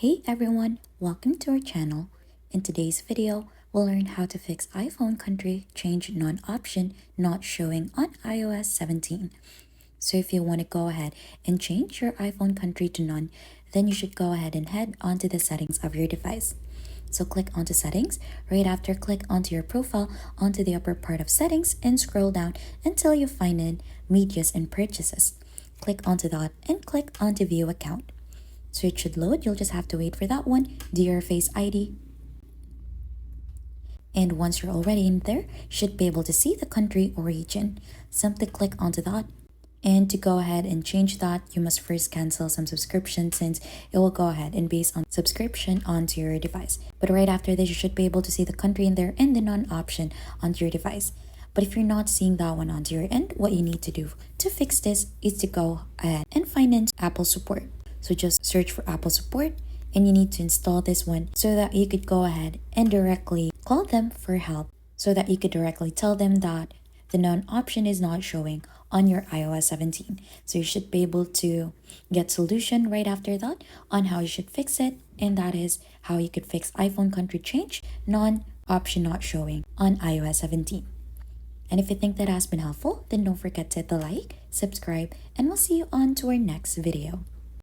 Hey everyone, welcome to our channel. In today's video, we'll learn how to fix iPhone country change none option not showing on iOS 17. So if you want to go ahead and change your iPhone country to none, then you should go ahead and head onto the settings of your device. So click onto settings, right after click onto your profile onto the upper part of settings and scroll down until you find in medias and purchases. Click onto that and click onto view account. So it should load, you'll just have to wait for that one, do your Face ID. And once you're already in there, you should be able to see the country or region. Simply click onto that. And to go ahead and change that, you must first cancel some subscription since it will go ahead and base on subscription onto your device. But right after this, you should be able to see the country in there and the none option onto your device. But if you're not seeing that one onto your end, what you need to do to fix this is to go ahead and find in Apple support. So just search for Apple support and you need to install this one so that you could go ahead and directly call them for help, so that you could directly tell them that the none option is not showing on your iOS 17. So you should be able to get solution right after that on how you should fix it, and that is how you could fix iPhone country change none option not showing on iOS 17. And if you think that has been helpful, then don't forget to hit the like, subscribe, and we'll see you on to our next video.